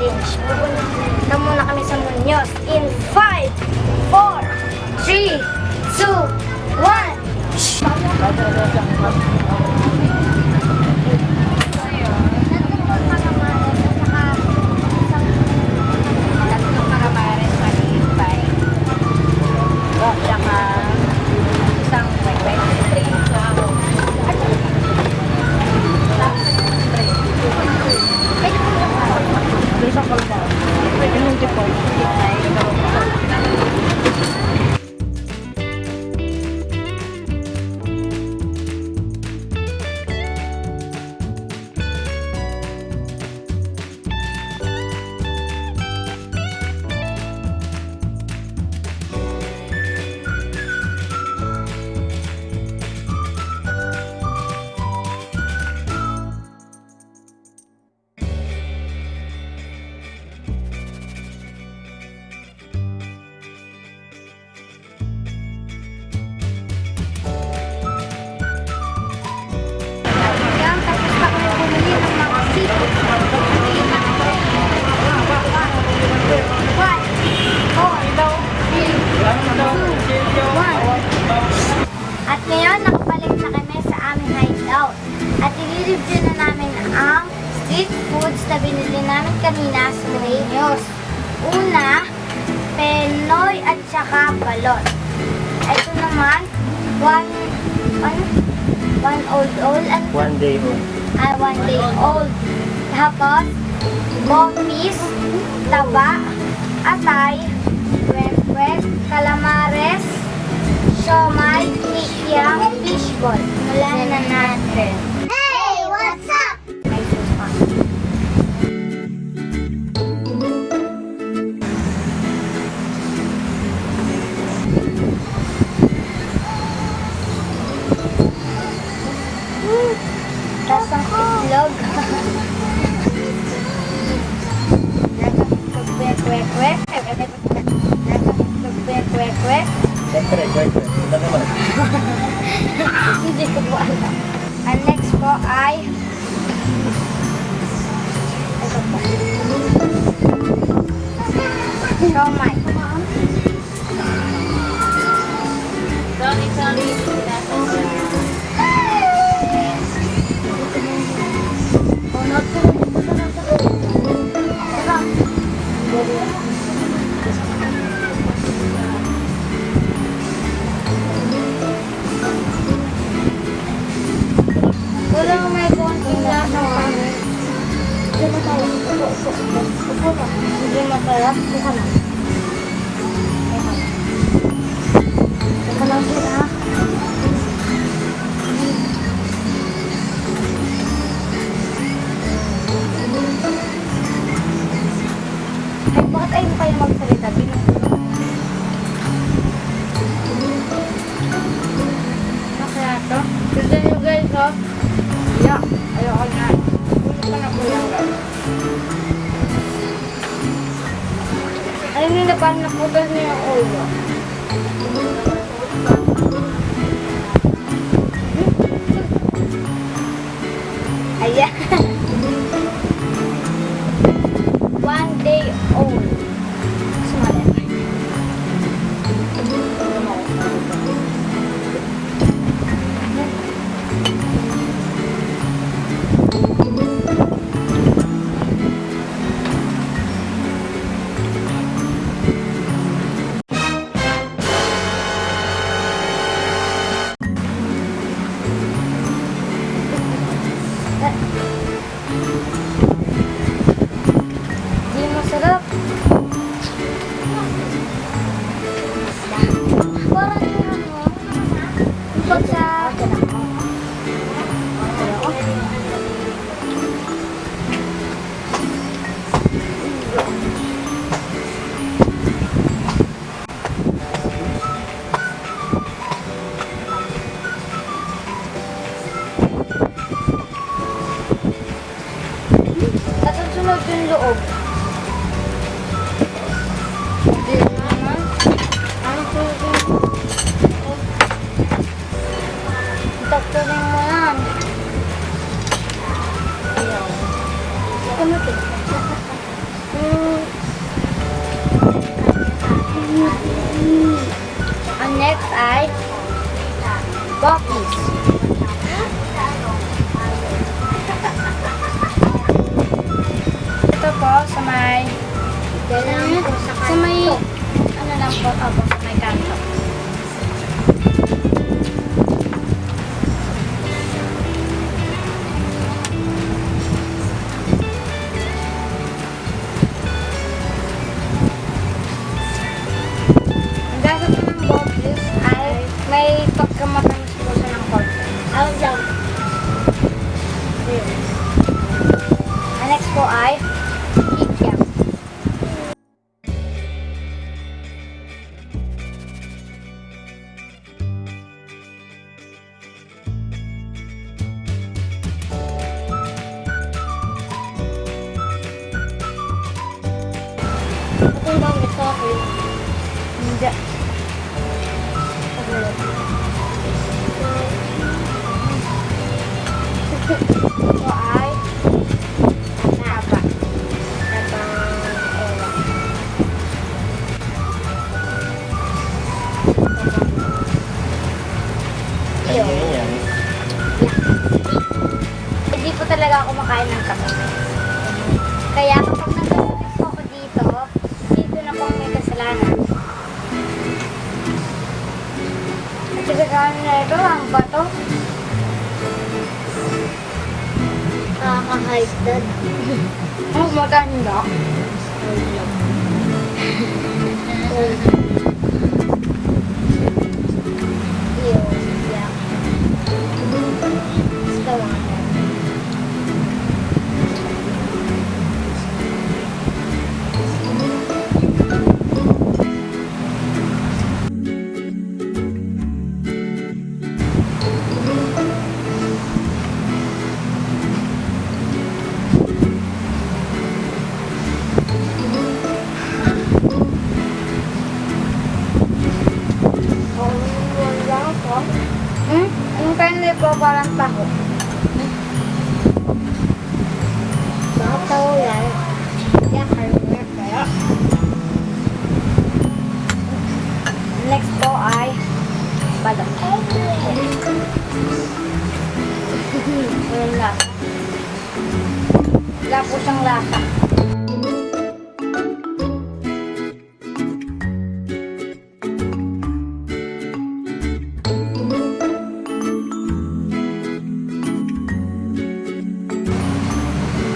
challenge. Pupunta muna kami sa Muñoz in 5, 4, 3, 2, 1. At ngayon, nakabalik na kami sa aming hideout. At i-review na namin ang street foods na binili namin kanina sa Muñoz. Una, penoy at saka balot. Ito naman, one day old. 1 day old. Tapos, bopis, taba, atay, kwek-kwek, calamares, siomay, kikiam, fishball. Wala na natin. Hey! What's up? May susa. Lasang itlog. Kwek-kwek-kwek. Kwek-kwek-kwek. Hindi ko po alam. Ang next po ay ito po. Siomay. Sorry. Wala ko may konting lasa kami. Hindi masarap. Hindi masarap. Teka lang. Teka lang sila. Ay, bakit ayaw kayo magsalita? Masaya to. Tignan nyo guys, oh. Yeah, ayoko na. Pumunta na po yan, guys. Alam niyo na paano naputas niya yung ulo. Ayan. 1 day old. Sumali. may Dala po sa sa may kanto. ano lang po, opo, sa may kanto. Ang gasa po ng bubbles ay may pagkamatamis po siya ng konti. Ang lang. Ang next po ay kikiam. Itong bang ito ako. Hindi. Ito ay naba. Ano yan? Hindi po talaga ako makain ng kape. Kaya kapag nagkakape po ako dito, dito na po may kasalanan. At saka kami na ito, ang bato. Nakaka-high blood. Ang matanda. Yeah. Basta wala. Wala ko. Yung candy po parang taho. Bakit ako yan? Kaya kayo kaya. Next po ay balot. Walang lasa. Wala po siyang lasa.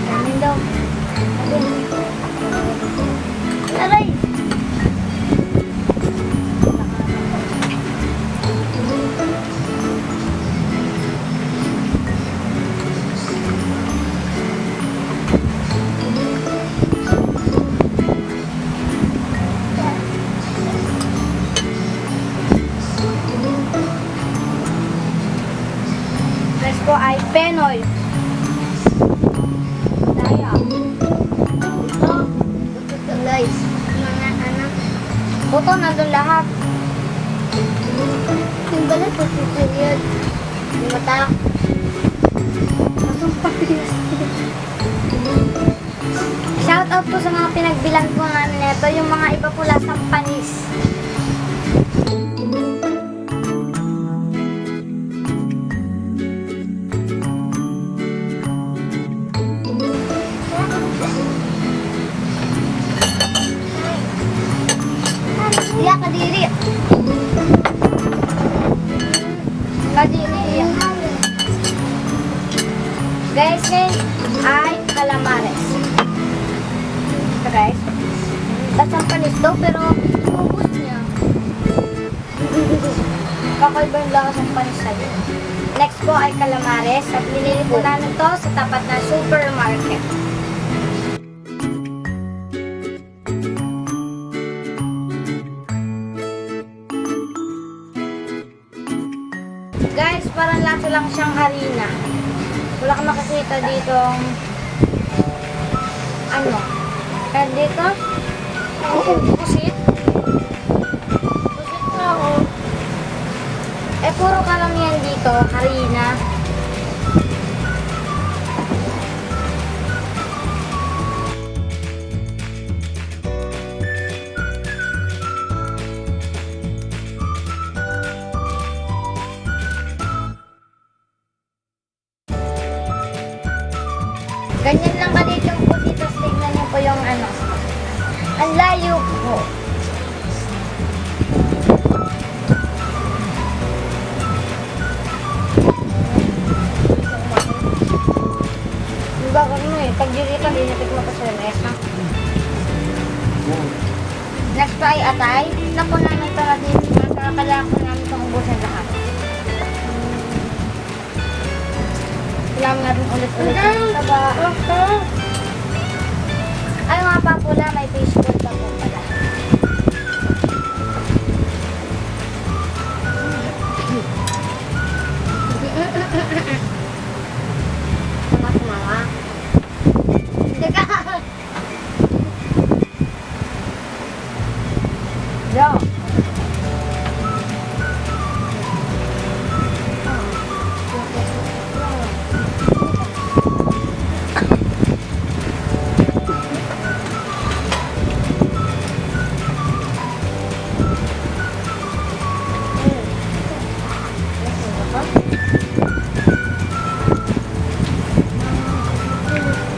Kanin daw. Aray! Next po ay penoy. Daya. Ito guys. Mga anak. Buto, nandun lahat. Yung balat po yun. Yung mata. Shout out po sa mga pinagbilang po namin nito. Yung mga iba po lasang panis. Iya, kadiri. Kadiri. Guys, ngayon ay calamares. Ito guys. Lasang panis daw pero ubus niya. Kakaiba yung lakas ng panis sa'yo. Next po ay calamares at binili po namin to sa tapat na supermarket. Guys, parang lasa lang siyang harina. Wala kang makikita ditong ano. Kaya dito, pusit. Pusit na ako. Eh, puro karamihan dito, harina. Ganyan lang kalit yung pusit. Tapos tignan niyo po yung ano. Ang layo po. Diba kami pag dito ka, dinitik mo pa sa mesa. Next pa ay atay. Naku namin para dito. Kailangan ko namin itong ubusan lahat. Kailangan natin ulit-ulit. Ay nga pa pula, may fishbowl pa po pala. Mama. Teka. Yo.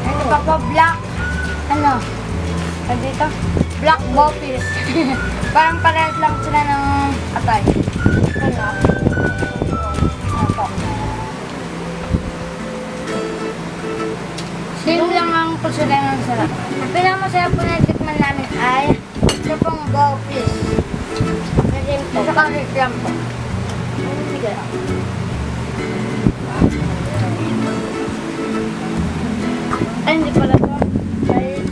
Ano pa po? Black. Ano? Ano dito? Black boppies. Parang parehas lang sila ng atay. Ano? Ano po? Same lang ang kusura ng sarap. Ang pinakamasarap po na tikman namin ay ito pong boppies. Sa karit lang po. Sige lang. Ay, hindi pala po. Ay,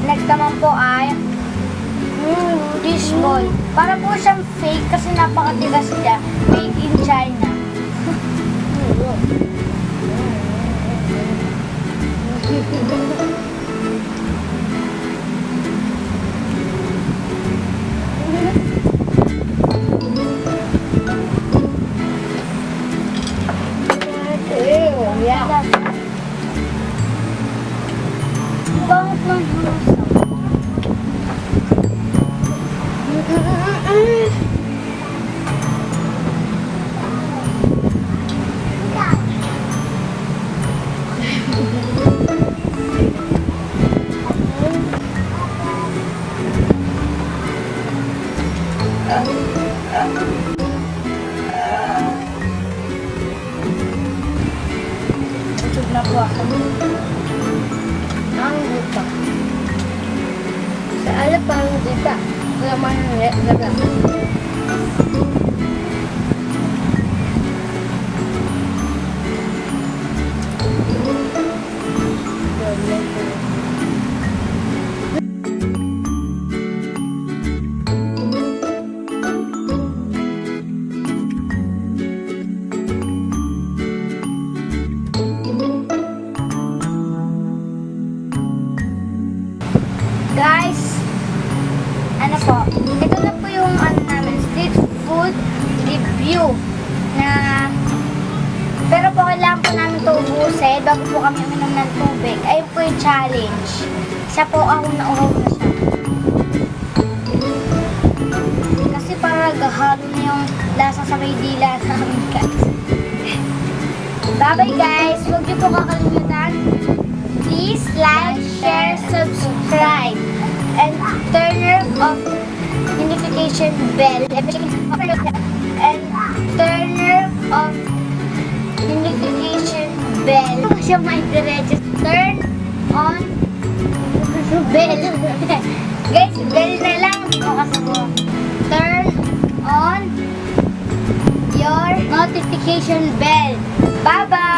next naman po ay fishball. Para po siyang fake kasi napakatigas niya. Made in China. Yeah. Bakit lang busog na po ako. Ang buta. Sa alap ang buta. Laman ng laga. Guys, ano po, ito na po yung ano namin, street food review na pero po kailangan po namin ito ubusin bago po kami uminom ng tubig. Ayun po yung challenge. Isa po ako nauhaw na siya. Kasi para gahalo na yung lasa sa may dila namin guys. Bye bye guys! Huwag niyo po kakalimutan. Please like, share, subscribe, and turn off notification bell. And turn off notification bell. Siya may diretso. Turn on bell. Guys, bell na lang. O kasi po. Turn on your notification bell. Bye-bye!